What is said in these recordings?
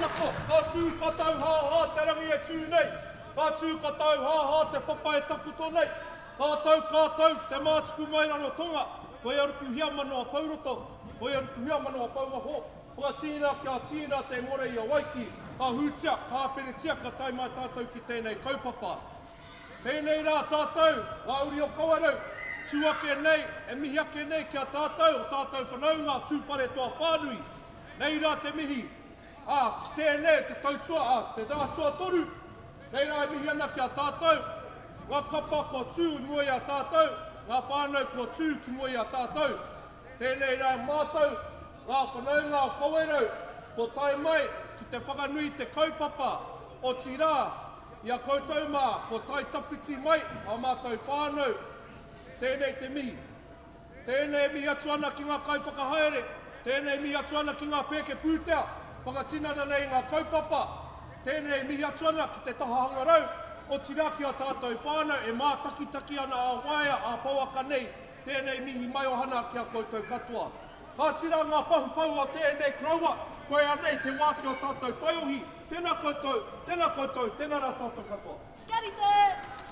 nako, ka tū ka tau ha te rangi e tū nei, ka tū ka tau ha te papa e taputo nei, ka tau, te mātuku mai rano tonga, koe aruku hia manoa pauroto, koe aruku hia manoa paumaho, whakatīna kia tīna te more i a waiki, ka hūtia, ka peretia, ka tai mai tātou ki tēnei kaupapa. Tēnei rā tātou, ngā uri o kawarau, tūake nei, e mihi ake nei kia tātou, o tātou whanaunga, tūpare toa whānui. Nei rā te mihi, tēnei, te tautua, te rātua toru. Nei rā e mihi ana kia tātou, ngā kapa ko tū mua i a tātou, ngā whānau ko tū ki mua i a tātou. Tēnei rā mātou, ngā whanaunga o kawarau, ko tai mai ki te whakanui te kaupapa o tirā, ia koutou mā, ko tai tapiti mai, a mātou whānau. Tēnei te mihi. Tēnei mihi atu ana ki ngā kaipakahaere. Tēnei mihi atu ana ki ngā pēke pūtea. Whakatinana nei ngā kaupapa. Tēnei mihi atu ana ki te taha hangarau. O tiraki a tātou whānau e mā taki ana a waia a pauaka nei. Tēnei mihi mai o hana ki a koutou katoa. Ka tira ngā pahupau o tēnei kraua. Koe anei te wāki o tātou taiohi. Tēnā koutou, tēnā rā tātou katoa. Karite!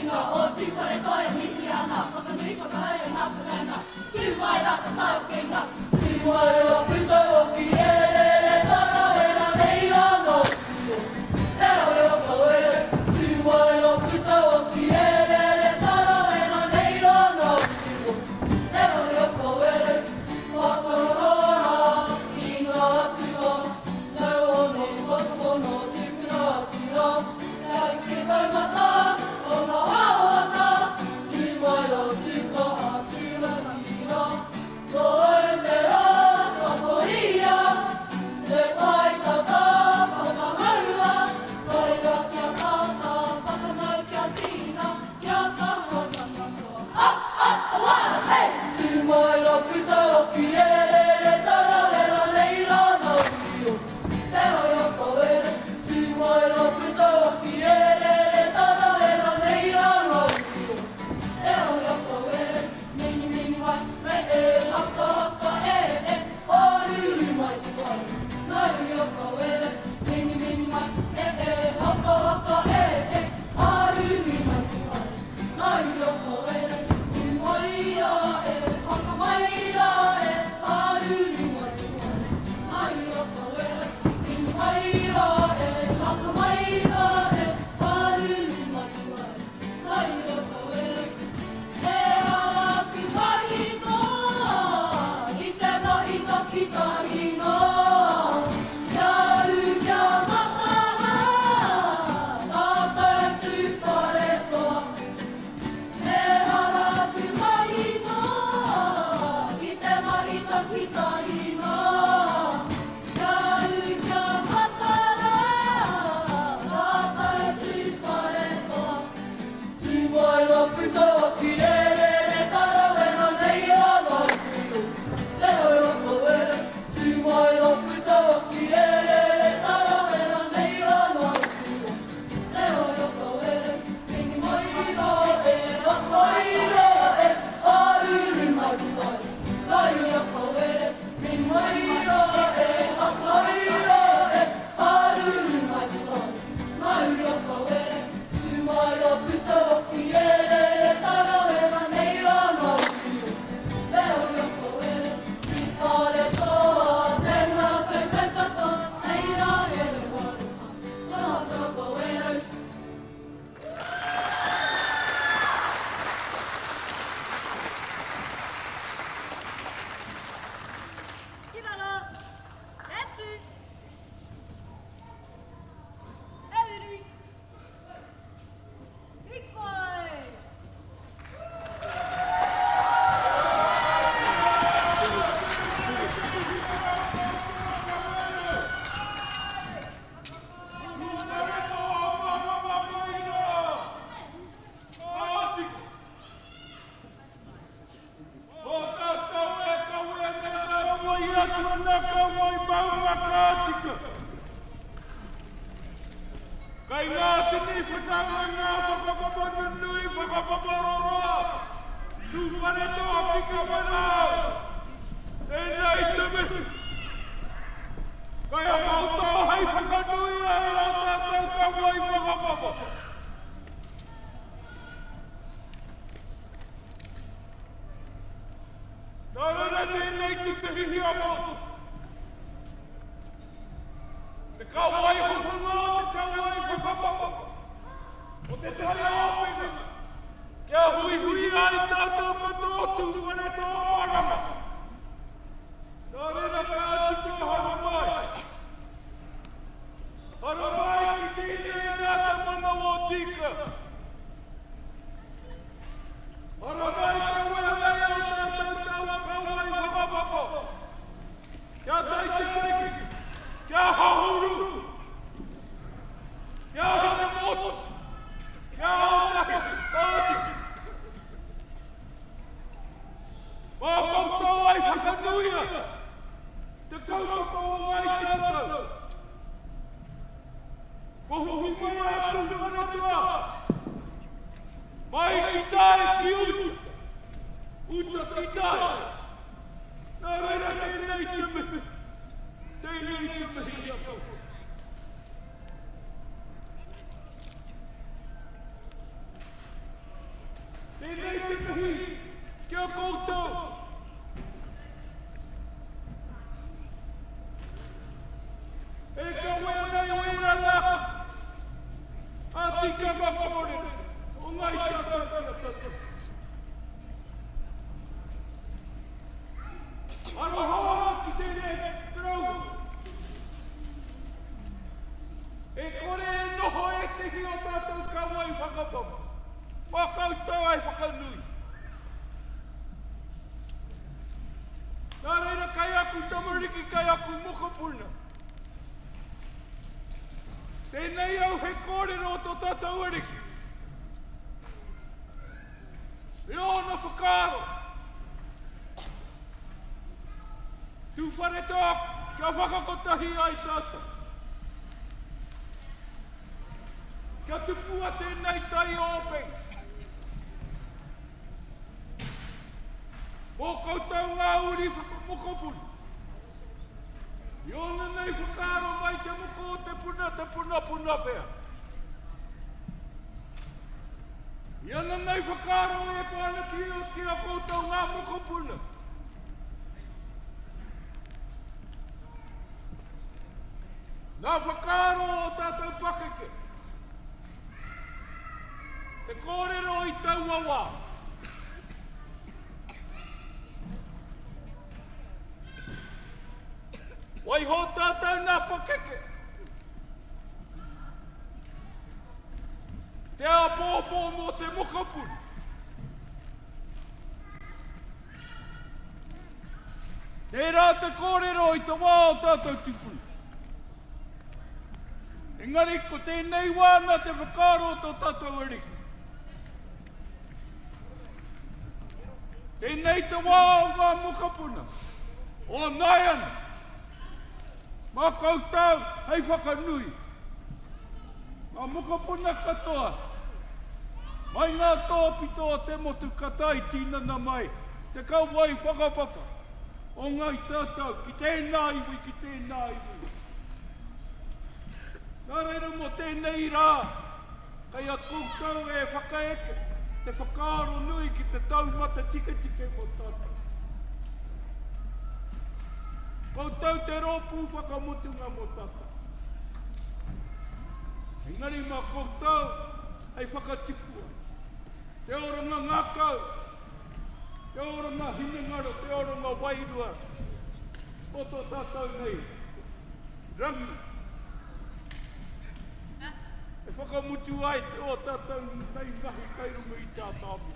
Tūnga o tūkore koe mihi ana, whakanui whakahau e ngā purana. Tūmai rā ka Taiopenga. Tūmai rā puto o ki e re re Tarawera nei rānō. Te roi o kawere. Tūmai rā puto o ki e re re Tarawera nei rānō. Te roi o kawere. Whakarora i ngā tua. Nau o nei whakapono tūkura tira. Kei ki taumata. Kai ngā tini whananga ngā whakapapatu nui whakapaparoroa. Tu whare toa pika whanau. E nei te mihi. Kai a mautoa hei whakanui a e a tātou ka wai whakapapa. Nārara tēnei te pihihi a mautu. Te kawai whakanga, te kawai whakapapa. O te Taiopenga. Kia hui hui ai tātou katoa tu whare toa arama. Nārara ka ati ki ka hara mai. te hi o tātou kaua i whakapapa. Whakautou ai whakanui. Nā reira kai aku tamariki, kai aku mokopuna. Tēnei au he kōrero o tō tātou ariki. E ona whakaro. Tu whare tōk, kia whakakotahi ai tātou. Kia tupua tēnei Taiopenga. O koutou ngā uri whakamokopuni. I ona nei whakaro mai te moko o te puna whea. I ona nei whakaro e pāna ki a koutou ngā mokopuna. Nā whakaro o tātou pakeke. Te kōrero i tau awa. Wai ho tātou nā pakeke. Te apōpō mō te mokopuni. Tērā te kōrero i te wā o tātou tupuni. Engari, ko tēnei wāna te whakaro o tō tātou ariki. Tēnei te wā o ngā mokopuna. O nai ana. Mā koutou, hei whakanui. Mā mokopuna katoa. Mai ngā tōpito o te motu katai tīnana mai. Te kauwai whakapapa. O ngai tātou, ki tēnā iwi, ki tēnā iwi. Nā reira mo tēnei rā. Kai a koutou e whakaeke. Te whakaaro nui ki te taumata tika mo tātou. Koutou te rōpū whakamutunga mo tata. Engari mā koutou, hei whakatipua. Te oranga ngākau, te oranga hinengaro, te oranga wairua. O tō tātou nei, rangi. E whakamutu ai te o tātou nei ngahi kairunga i tā tāmi.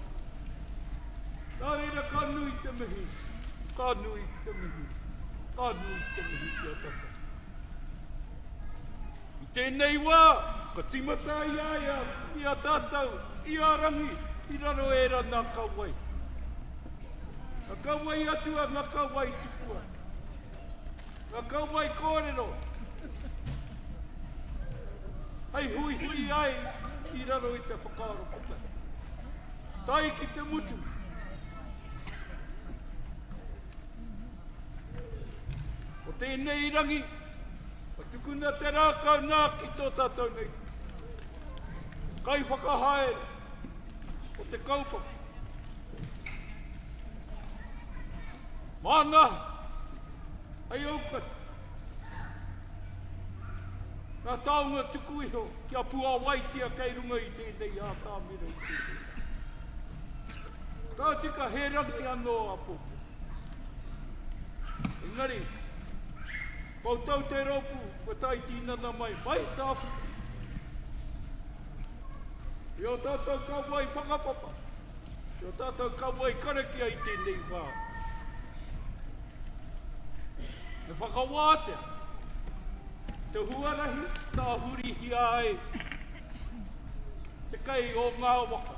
Nā reira ka nui te mihi, ka nui te mihi. Aranui te mihi ki a tata. I tēnei wā, ka timata i aia, i a tātou, i Aranui, i Tarawera nā kauai. Nā kauai atua, nā kauai tipua. Nā kauai kōrero. Hei hui ai, i raro i te whakaaro puta. Tai ki te mutu. O tēnei rangi, o tukuna te rākau nā ki tō tātou nei. Kai whakahaere, o te kaupapa. Mana, ai aukati. Nā taunga tuku iho, kia pua waitia kei runga i tēnei a tāmira i tēnei. Ka tika he rangi anō apo. Engari, koutou te ropu, ko tai tīnana mai tāwhiti. I o tātou kauai whakapapa. I o tātou kauai karakia i tēnei wā. Me whakawātea. Te huarahi, tā hurihi ai. Te kei o ngā waka.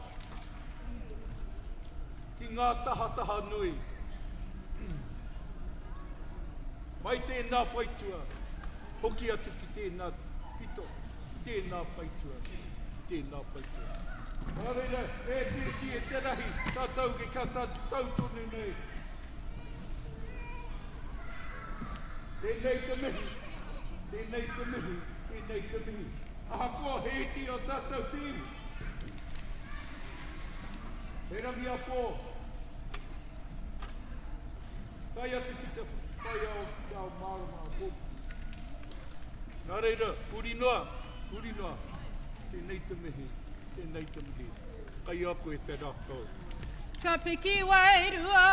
Ki ngā taha nui. Mai tēnā whaitua, hoki atu ki tēnā pito, tēnā whaitua, tēnā whaitua. Nā reira, e titi e te rahi, tātou ki ka tātou tonu nei. Tēnei te mihi, tēnei te mihi, tēnei te mihi. Aha kua heiti o tātou tīmu. He rangi a pō. Tai atu ki te whai au marama a pō. Nā reira, puri noa, tēnei te mihi, tēnei te mihi. Kai aku e te rākau. Ka piki wairua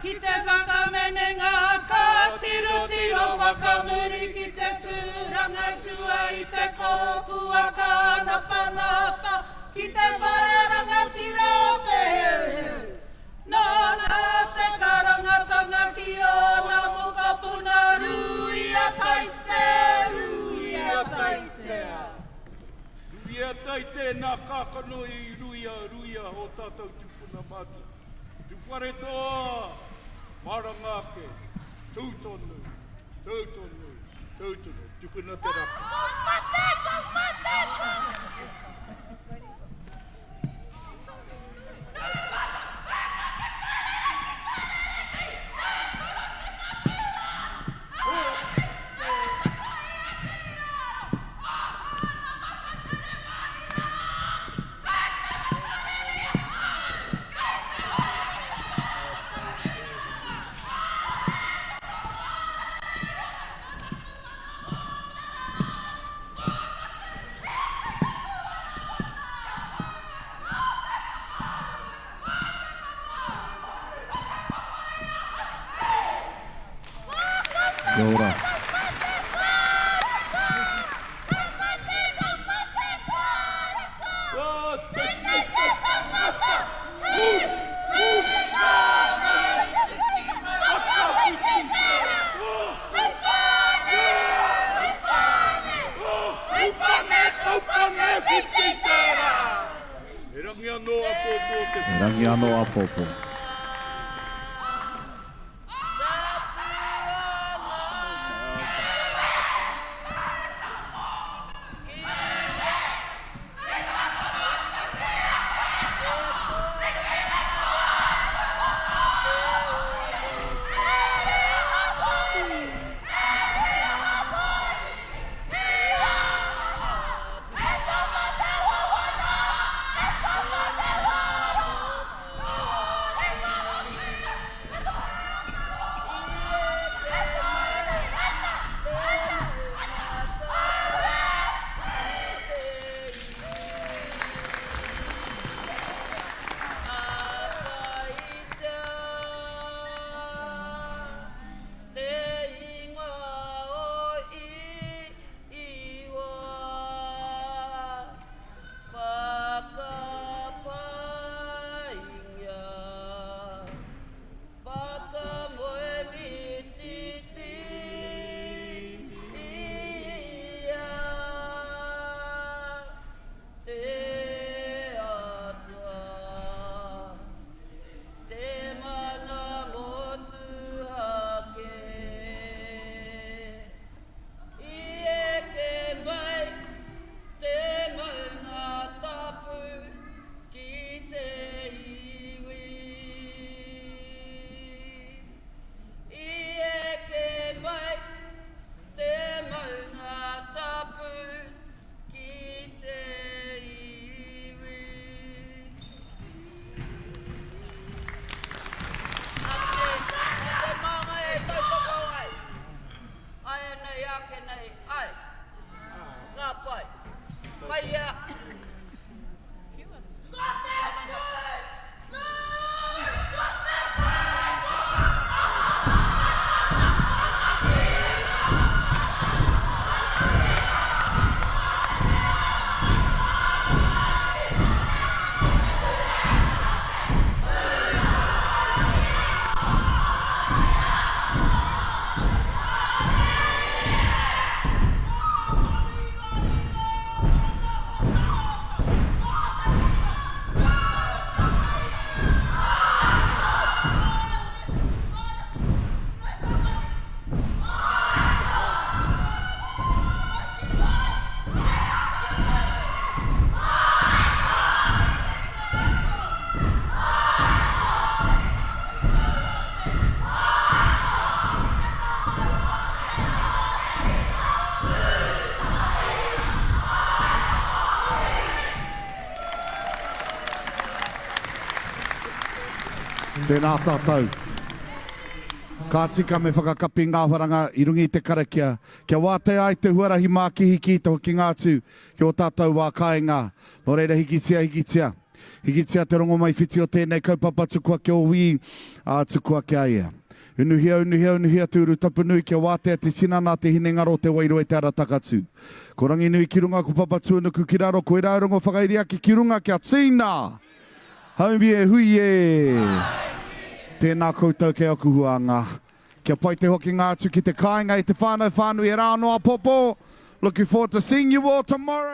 ki te whakamenenga, ka tiro whakamuri ki te tūranga tua i te kōpua kāna. whakapanaka ki te whareranga tira o te heu. Nōna te karangatanga ki ona mokapuna ruia taite, ruia taitea. Ruia taite nā kākanoi ruia o tātou tupuna matu. Tu whare toa, marangake, tautonu, tukuna te raka. Kia ora. Rangi anō a pōpō. Tēnā tātou. Ka tika me whakakapi ngā wharanga I rungi te karakia. Kia wātea ai te huarahi mā kihiki tohu ki ngātū. Kia o tātou wā kāinga. Nō reira hikitia. Hikitia te rongo mai whiti o tēnei kaupapa tukua ki o wi. Tukua ki aia. Unuhia tūru tapunui kia wātea te sinana te hinengaro te wairo e te ara takatu. Ko rangi nui ki runga ko papatuanuku ki raro ko e raurongo whakairia ki runga kia tīna. Haumi e hui e. Tēnā koutou ke okuhuanga. Kia pai te hoki ngātu ki te kāinga i te whānau whānui e rānoa popo. Looking forward to seeing you all tomorrow.